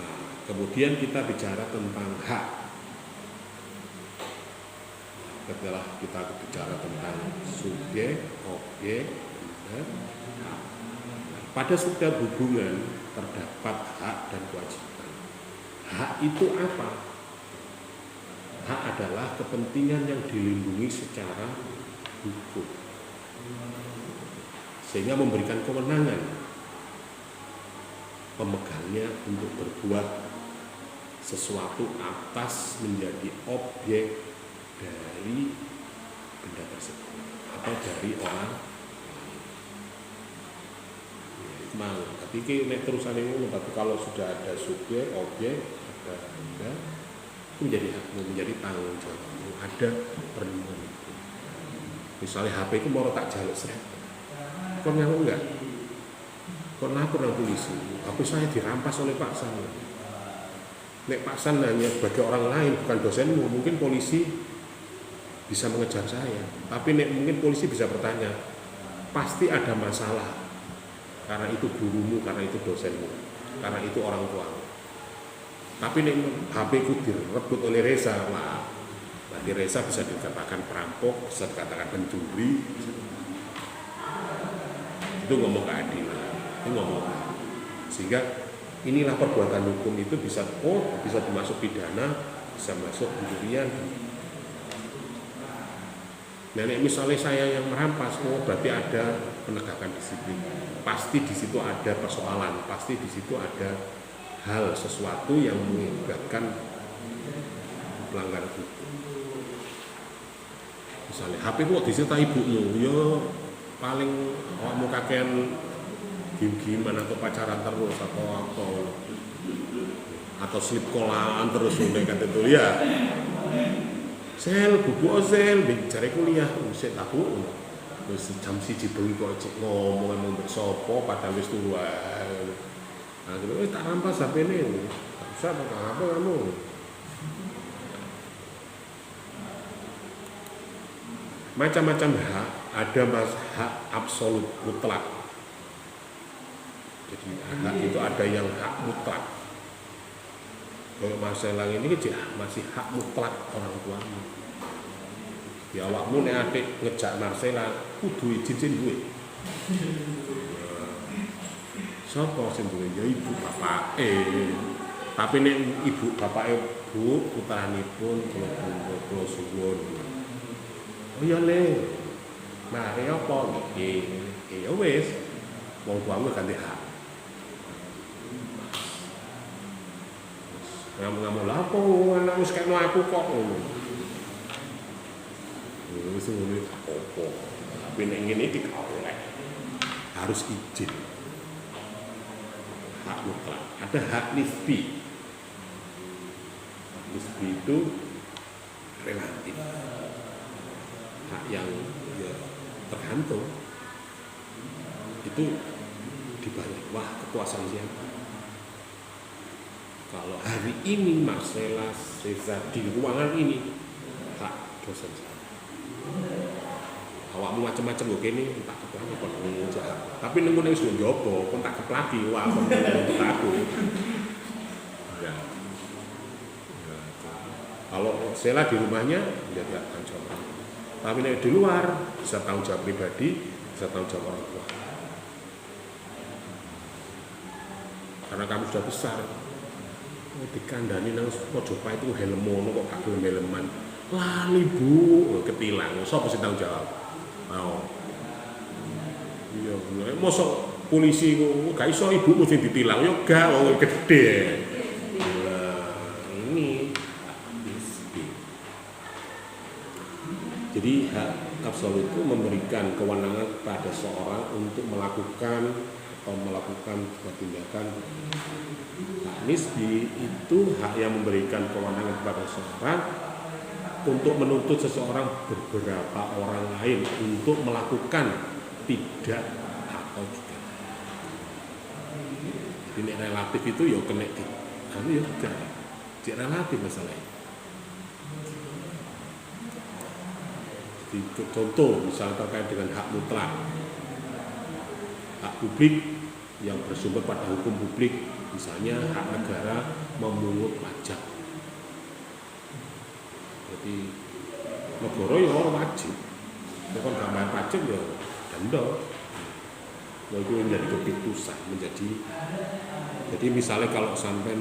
Nah, kemudian kita bicara tentang hak. Setelah kita bicara tentang subjek, objek, dan hak. Pada setiap hubungan terdapat hak dan kewajiban. Hak itu apa? Hak adalah kepentingan yang dilindungi secara hukum, sehingga memberikan kewenangan pemegangnya untuk berbuat sesuatu atas menjadi objek dari benda tersebut atau dari orang lain. Ya, itu mau. Tapi ini terusan ini, tapi kalau sudah ada subjek, objek, ada benda, itu menjadi hakmu, menjadi tanggung jawabmu, ada perlindungan itu. Misalnya HP itu mau tak jaluk seret, kok ngaku enggak? Kok lapor dengan polisi? HP saya dirampas oleh Pak San. Nek Pak San hanya sebagai orang lain, bukan dosenmu, mungkin polisi bisa mengejar saya. Tapi nek mungkin polisi bisa bertanya, pasti ada masalah. Karena itu gurumu, karena itu dosenmu, karena itu orang tuamu. Tapi nek HP ku direbut oleh Reza, wah, berarti Reza bisa dikatakan perampok, bisa dikatakan pencuri. Itu ngomong keadilan, itu ngomong. Sehingga inilah perbuatan hukum itu bisa dimasuk pidana, bisa masuk pencurian. Nah, misalnya saya yang merampas, berarti ada penegakan disiplin. Pasti di situ ada persoalan, pasti di situ ada hal sesuatu yang mengakibatkan pelanggaran hukum. Misalnya HP kok disita ibumu, ya paling kamu kakean gimana atau pacaran terus atau slip kolaan terus kan itu ya. Sel buku sel cari kuliah usik tahu. Terus jam 1 bengi kok ngomong mbek sapa padahal wis turu ae. Nah, gitu, tak rampas HP ini, tak usah pakai apa kamu. Macam-macam hak, ada hak absolut mutlak. Jadi hak itu ada yang hak mutlak. Kalau masalah ini masih hak mutlak orang tuamu. Ya awakmu nek atik ngejak Marcella kudu izin duwe. Sapa sing duwe ya ibu bapake. Tapi nek ibu bapake Bu putranipun kula suwun. Oh ya Le. Mari apa iki? Ya wis. Wong tuamu ganti hak. Ngamu-ngamu lah apa anak wis kena aku kok ngono. Wis ngono apa. Tapi nek ngene iki oleh. Harus izin. Hak mutlak. Ada hak nisbi. Hak nisbi itu relatif. Hak yang ya tergantung. Itu dibalik. Wah, kekuasaan siapa? Kalau hari ini Marcella Reza di ruangan ini, hak dosen saya. Awakmu macam-macam kok kene tak keplaki kok ngejak. Tapi nemu ning wis njobo, kok tak keplaki wah kok untuk aku. Ya. Kalau Sela di rumahnya dia tidak tanggung jawab. Tapi nek di luar bisa tanggung jawab pribadi, bisa tanggung jawab orang tua. Karena kamu sudah besar. Dikandani nang Mojopahit itu helm mono kok gak gelem helman. Lali Bu, ketilang. Sapa sing tanggung jawab? Mau. Iya, mosok polisi kok gak iso ibumu sing ditilang yo gak wong gede. Nah, ini jadi hak absolut itu memberikan kewenangan kepada seorang untuk melakukan sebuah tindakan. Hak nisbi itu hak yang memberikan kewenangan kepada seseorang untuk menuntut seseorang beberapa orang lain untuk melakukan tidak atau juga. Ini relatif itu ya kena ya tidak relatif masalahnya. Jadi contoh misalnya terkait dengan hak mutlak, hak publik yang bersumber pada hukum publik, misalnya hak negara memungut pajak. Jadi negara ya wajib, kalau nggak bayar pajak ya denda. Nah, itu menjadi keputusan, jadi misalnya kalau sampai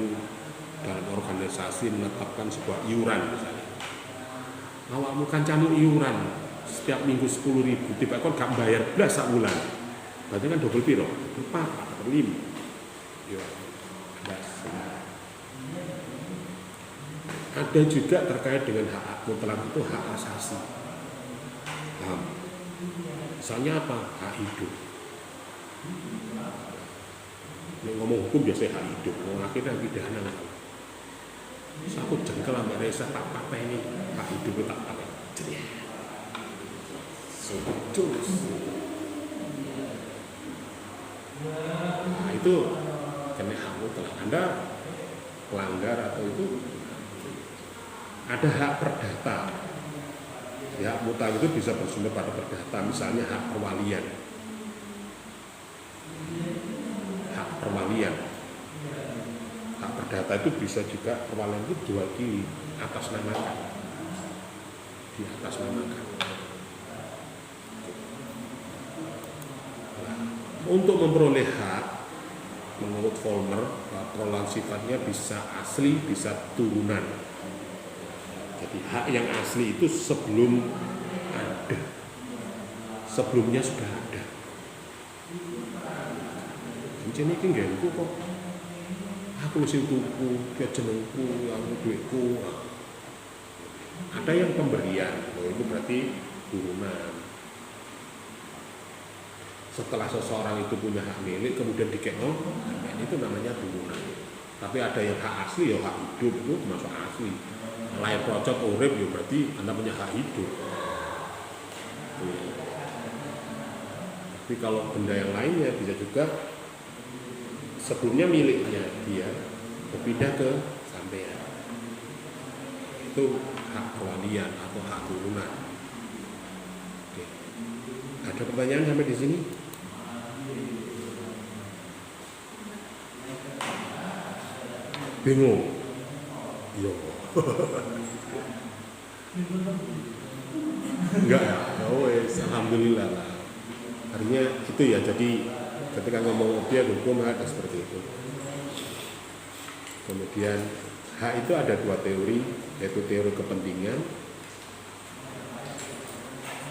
dalam organisasi menetapkan sebuah iuran misalnya, awakmu kancane iuran setiap minggu 10.000, tiba kok gak bayar belas sak bulan, berarti kan double piro? 4 atau 5. Ya, ada juga terkait dengan hak mutlak itu hak asasi. Misalnya apa? Hak hidup. Ngomong hukum biasanya hak hidup, akhirnya pidana lah. Aku jengkel sampai resa tak pakai ini hak hidup tak pakai. Terus. Nah, itu kena hak mutlak. Anda pelanggar atau itu ada hak perdata. Ya, hak mutlak itu bisa bersumber pada perdata, misalnya hak perwalian. Hak perdata itu bisa juga perwalian itu diwakili atas namakan, di atas namakan. Nah, untuk memperoleh hak menurut Vollmer, perolahan sifatnya bisa asli, bisa turunan. Jadi hak yang asli itu sebelum ada, sebelumnya sudah ada. Jadi ini nggenku kok, aku sing tuku, dia jenengku, aku duitku. Ada yang pemberian, itu berarti turunan. Setelah seseorang itu punya hak milik, kemudian dikekno, itu namanya turunan. Tapi ada yang hak asli, ya hak hidup itu termasuk asli. Lahir procot urip, ya berarti Anda punya hak hidup. Tapi kalau benda yang lainnya bisa juga sebelumnya miliknya dia berpindah ke sampean. Itu hak perwalian atau hak turunan. Oke. Ada pertanyaan sampai di sini? Bingung? Yo. Enggak ya? Oh, alhamdulillah lah. Artinya itu ya, jadi ketika ngomong objek hukum ada seperti itu. Kemudian hak itu ada 2 teori, yaitu teori kepentingan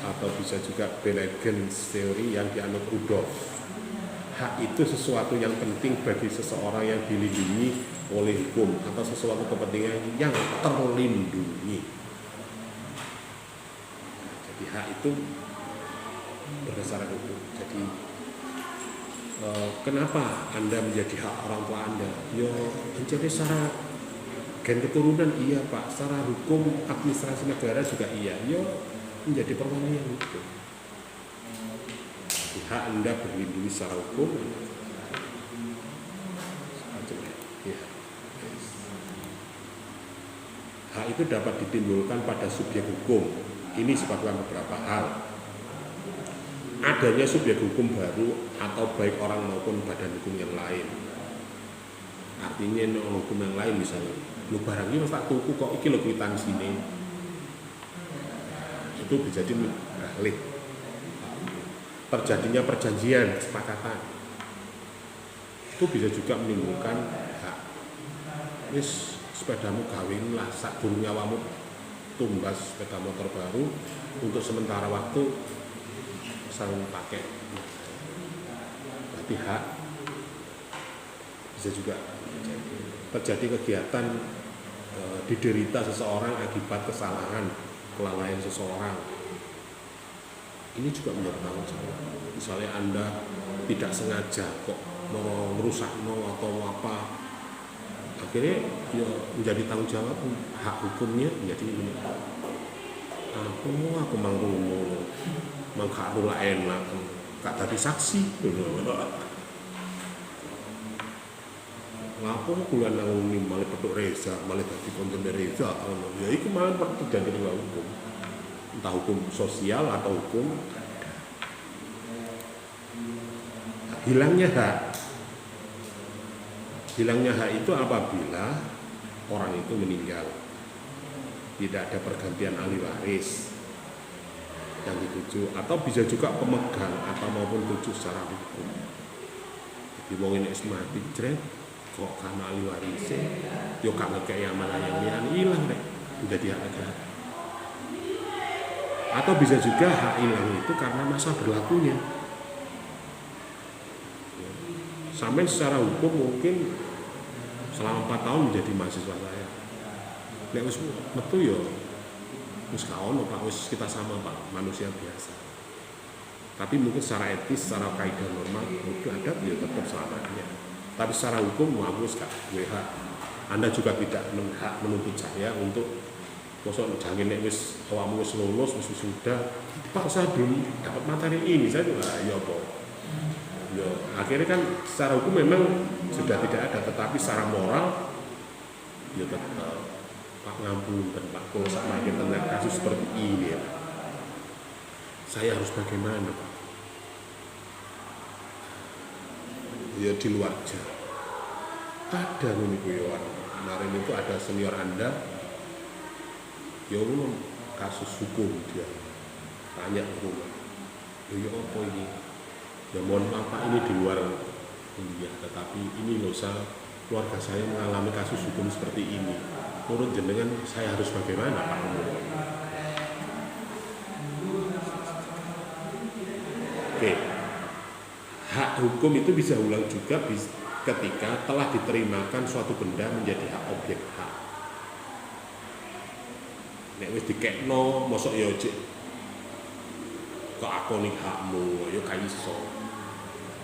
atau bisa juga Belegens teori yang dianut Rudolf. Hak itu sesuatu yang penting bagi seseorang yang dilindungi oleh hukum atau sesuatu kepentingan yang terlindungi. Jadi hak itu berdasarkan hukum. Jadi kenapa Anda menjadi hak orang tua Anda? Yo, menjadi secara gen keturunan iya Pak, secara hukum administrasi negara juga iya. Yo, menjadi perwalian hukum. Hak Anda berlindungi secara hukum. Ya. Hak itu dapat ditimbulkan pada subjek hukum. Ini sebabkan beberapa hal. Adanya subjek hukum baru atau baik orang maupun badan hukum yang lain. Artinya hukum yang lain misalnya, lu barang ini tak tuku kok iki lho kwitan sini. Itu bisa jadi balik. Terjadinya perjanjian, kesepakatan. Itu bisa juga menimbulkan hak. Wis sepedamu kawin lah, sak durunge awakmu tumbas sepeda motor baru untuk sementara waktu saling pakai. Berarti hak. Bisa juga terjadi kegiatan diderita seseorang akibat kesalahan, kelalaian seseorang. Ini juga menjadi tanggung jawab. Misalnya Anda tidak sengaja kok mau merusak atau apa, akhirnya ya menjadi tanggung jawab, hak hukumnya menjadi ini. Aku mangrumu, mangkarula enak, gak tadi saksi. Lapo kula nangoni malah petuk Reza, malah dadi kontainer Reza. Ya iku malah terjadi dengan hukum. Entah hukum sosial atau hukum hilangnya hak. Hilangnya hak itu apabila orang itu meninggal, tidak ada pergantian ahli waris yang dituju, atau bisa juga pemegang atau maupun tuju secara hukum. Jadi wong ini mati jret kok karena ahli waris yo gak ngekek yang mana yang lian hilang deh, menjadi hak negara. Atau bisa juga hak hilang itu karena masa berlakunya. Sampai secara hukum mungkin selama 4 tahun menjadi mahasiswa saya. Nek wis metu yo wis ka ono Pak, wis kita sama Pak, manusia biasa. Tapi mungkin secara etis, secara kaidah normal, hukum adat ya tetap selamanya. Tapi secara hukum aku gak duwe hak. Anda juga tidak hak menuntut saya untuk kosong jangan nek wis awakmu wis lulus, wis sudah, Pak saya belum dapat materi ini, saya juga ya apa. Ya, akhirnya kan secara hukum memang sudah tidak ada, tetapi secara moral ya tetap Pak ngampun dan Pak kalau semakin tentang kasus seperti ini ya, saya harus bagaimana Pak? Ya di luar aja ada nih kemarin itu ada senior Anda ya umum kasus hukum dia tanya rumah ya apa ini ya mohon maaf Pak ini di luar kuliah, tetapi ini loh keluarga saya mengalami kasus hukum seperti ini. Menurut jenengan saya harus bagaimana Pak? Oke, hak hukum itu bisa ulang juga ketika telah diterimakan suatu benda menjadi hak objek hak. Nek wis dikekno mosok ya kok akoni hakmu ya gak iso.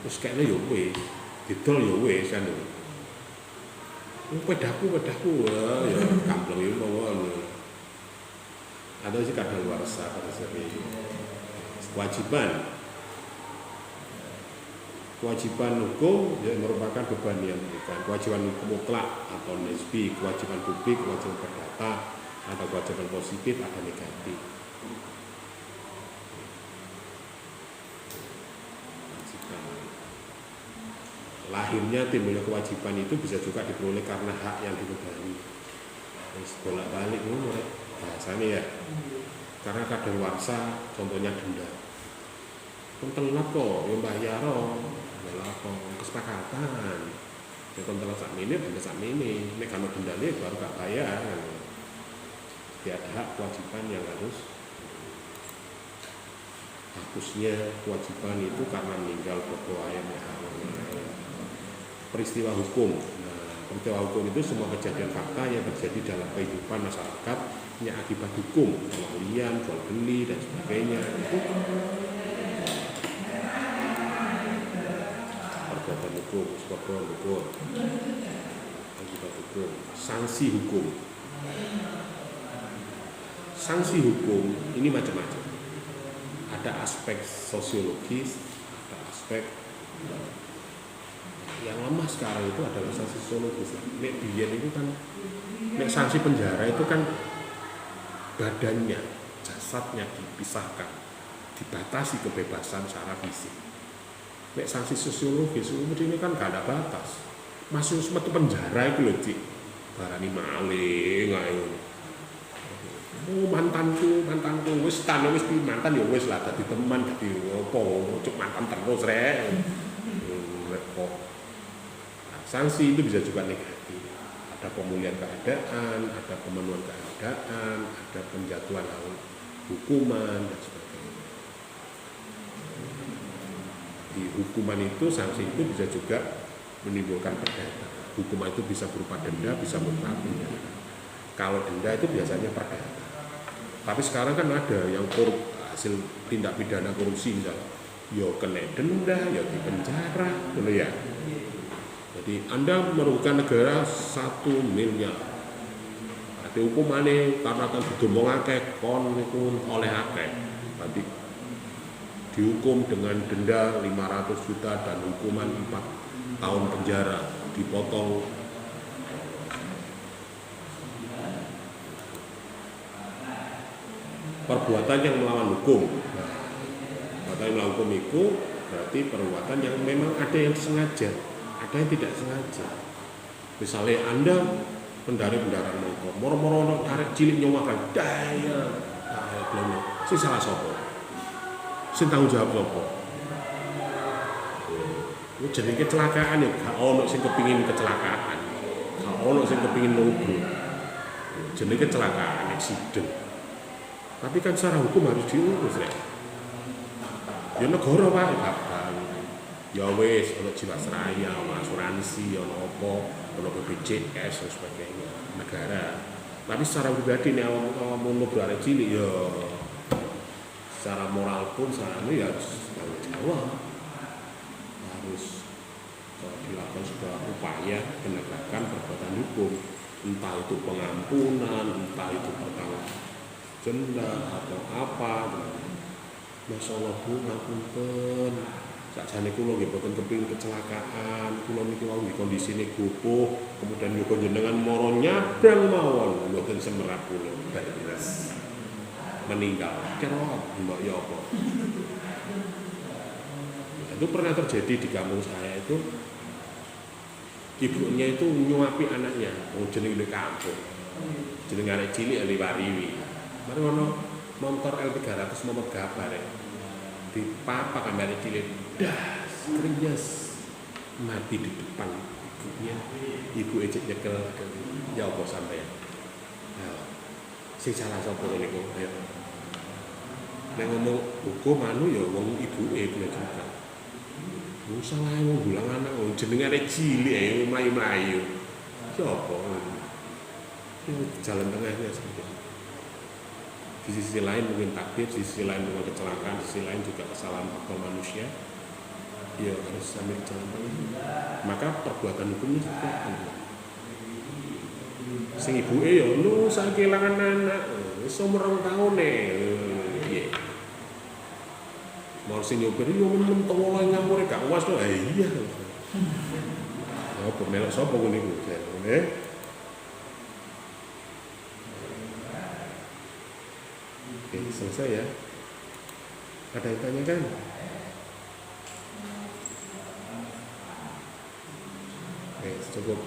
Terus kayaknya ya wis, didol ya wis kan. Pedahku ya kampleng ya mawon. Ada sih kadang luar sah pada kewajiban hukum ya merupakan beban yang bukan kewajiban hukum mutlak atau nisbi, kewajiban publik, kewajiban perdata, ada kewajiban positif, ada negatif. Lahirnya timbulnya kewajiban itu bisa juga diperoleh karena hak yang dibebani. Bolak-balik ngono bahasanya ya. Karena kadaluarsa contohnya denda. Kon telat kok yo bayar malah kok kesepakatan. Ya kon telat sakmene denda sakmene. Nek kana dendane baru gak bayar. Dia ada hak kewajiban yang harus hapusnya kewajiban itu karena meninggal berdoa yang peristiwa hukum. Nah, peristiwa hukum itu semua kejadian fakta yang terjadi dalam kehidupan masyarakat yang akibat hukum, perwalian, jual beli dan sebagainya. Itu perbuatan hukum, perbuatan hukum, akibat hukum, sanksi hukum. Sanksi hukum ini macam-macam. Ada aspek sosiologis, ada aspek yang lemah sekarang itu adalah sanksi sosiologis. Nek biyen itu kan, nek sanksi penjara itu kan badannya, jasadnya dipisahkan, dibatasi kebebasan secara fisik. Nek sanksi sosiologis ini kan gak ada batas. Masuk metu penjara itu loh Cik. Barani maling ayo. Oh mantanku wis mantan ya wis lah dadi teman dadi opo, cuk mantan terus rek. Kok sanksi itu bisa juga negatif. Ada pemulihan keadaan, ada pemenuhan keadaan, ada penjatuhan hukuman dan sebagainya. Di hukuman itu, sanksi itu bisa juga menimbulkan perdata. Hukuman itu bisa berupa denda, bisa berupa pidana. Kalau denda itu biasanya perdata. Tapi sekarang kan ada yang hasil tindak pidana korupsi misalnya, yo kena denda, yo di penjara, gitu ya. Jadi Anda merugikan negara 1 miliar. Ada hukumannya karena kan didomong akeh kon itu oleh akeh. Berarti dihukum dengan denda 500 juta dan hukuman 4 tahun penjara, dipotong perbuatan yang melawan hukum. Nah, perbuatan yang melawan hukum itu berarti perbuatan yang memang ada yang sengaja, ada yang tidak sengaja. Misalnya Anda pengendara motor, moro-moro tarik cilik nyowakan, daya, belum, si salah sopo, si tanggung jawab sopo. Itu jadi kecelakaan ya, gak ono sing kepingin kecelakaan, gak ono sing kepingin nunggu. Jadi kecelakaan, eksiden. Tapi kan secara hukum harus diurus ya. Ya negara Pak, kapan? Ya wis, ono Jiwasraya, ono asuransi, ono apa, ono BPJS dan sebagainya. Negara. Tapi secara pribadi nih awam berarti cilik ya secara moral pun secara ya harus tanggung jawab. Harus dilakukan sebuah upaya penegakan perbuatan hukum, entah itu pengampunan, entah itu pertanggung denda atau apa. Masya Allah Bu, ngapunten. Sakjane kula nggih boten kepingin kecelakaan, kula niki wau di kondisi ini gupuh, kemudian yo jenengan moro nyabrang mawon, mboten semerap kula. Meninggal. Kira mbok ya apa? Itu pernah terjadi di kampung saya itu. Ibunya itu nyuapi anaknya, jeneng di kampung. Jeneng arek cilik liwariwi. Mari ono motor L300 nomor gabar ya. Di papa kamar cilik das krinyes mati di depan ibunya. Ibu ejek nyekel ya apa sampean. Ya. Sing salah sapa niku ayo. Nek ngomong hukum anu ya wong ibuke kena juga. Wong salah wong bulang anak wong jenenge arek cilik ae mlayu-mlayu. Siapa? Jalan tengahnya seperti itu. Di sisi lain mungkin takdir, di sisi lain mungkin kecelakaan, di sisi lain juga kesalahan faktor manusia. Ya harus sambil jalan tengah. Maka perbuatan hukumnya juga sing ibuke ya lu saya kehilangan anak wis umur 2 tahun piye mau sing nyopir yo men tolong ngamure gak uas to iya apa melok sapa ngene iku jane oke selesai ya ada yang tanya kan oke cukup